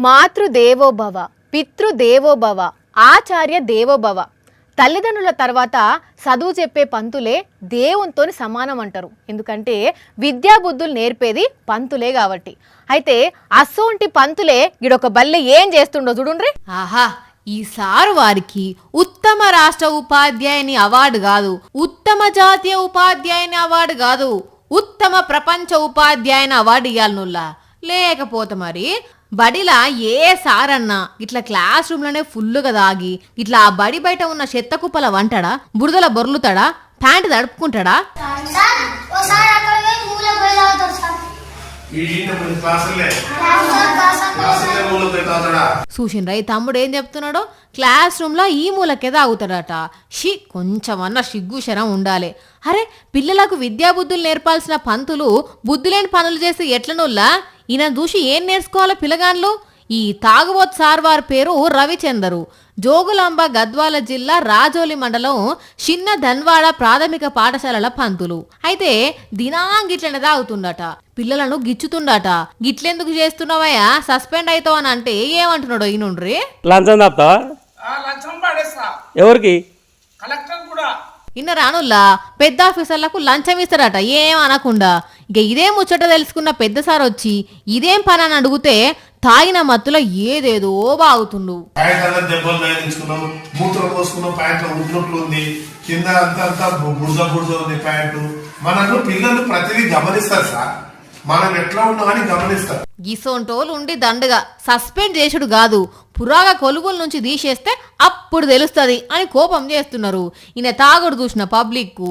మాతృదేవోభవ, పితృదేవోభవ, ఆచార్య దేవోభవ. తల్లిదండ్రుల తర్వాత చదువు చెప్పే పంతులే దేవునితోని సమానం అంటారు. ఎందుకంటే విద్యాబుద్ధులు నేర్పేది పంతులే కాబట్టి. అయితే అసోంటి పంతులే గిడొక బల్లె ఏం చేస్తుండో చూడుండ్రి. ఆహా, ఈసారి వారికి ఉత్తమ రాష్ట్ర ఉపాధ్యాయుని అవార్డు కాదు, ఉత్తమ జాతీయ ఉపాధ్యాయుని అవార్డు కాదు, ఉత్తమ ప్రపంచ ఉపాధ్యాయుని అవార్డు ఇవ్వాలనుల్లా. లేకపోతే మరి బడిలా ఏ సారన్నా ఇట్లా క్లాస్ రూమ్లోనే ఫుల్లుగా దాగి ఇట్లా ఆ బడి బయట ఉన్న చెత్త కుప్పల వంటాడా, బురదల బొర్లుతాడా, ప్యాంటు తడుపుకుంటాడా? చూసిండ్రా ఈ తమ్ముడు ఏం చెప్తున్నాడో? క్లాస్ రూమ్ లో ఈ మూలకే తాగుతాడట. కొంచెమన్నా సిగ్గుశరం ఉండాలి. అరే, పిల్లలకు విద్యాబుద్ధులు నేర్పాల్సిన పంతులు బుద్ధులేని పనులు చేసి ఎట్లనుల్లా? ఈయన చూసి ఏం నేర్చుకోవాలో పిల్లగాన్లు? ఈ తాగుబోత్ సార్ వారి పేరు రవిచందరు. జోగులాంబ గద్వాల జిల్లా రాజోలి మండలం చిన్న ధన్వాడ ప్రాథమిక పాఠశాలల పంతులు. అయితే దినాంగిట్లనే తాగుతుండట, పిల్లలను గిచ్చుతుండట. గిట్లెందుకు చేస్తున్నావయ్యా, సస్పెండ్ అవుతావు అని అంటే ఏమంటున్నాడో ఈయనుండ్రి. లంచం తప్పుతావా? ఎవరికి? కలెక్టర్ కూడా ఇన్న రానుల్లా పెద్ద ఆఫీసర్లకు లంచం ఇస్తారట ఏం అనకుండా. ఇక ఇదే ముచ్చట తెలుసుకున్న పెద్ద సార్ వచ్చి ఇదేం పని అని అడిగితే తాగిన మత్తులో ఏదేదో బాగుతుండు. మనల్ని పిల్లలు ప్రతిదీ గమనిస్తారు సార్, మనం ఎట్లా ఉన్నామని గమనిస్తారు. గిసోంటోలు ఉండి దండగా సస్పెండ్ చేసుడు కాదు, పురాగా కొలుగుల నుంచి తీసేస్తే అప్పుడు తెలుస్తుంది అని కోపం చేస్తున్నారు. ఈయన తాగుడు చూసిన పబ్లిక్.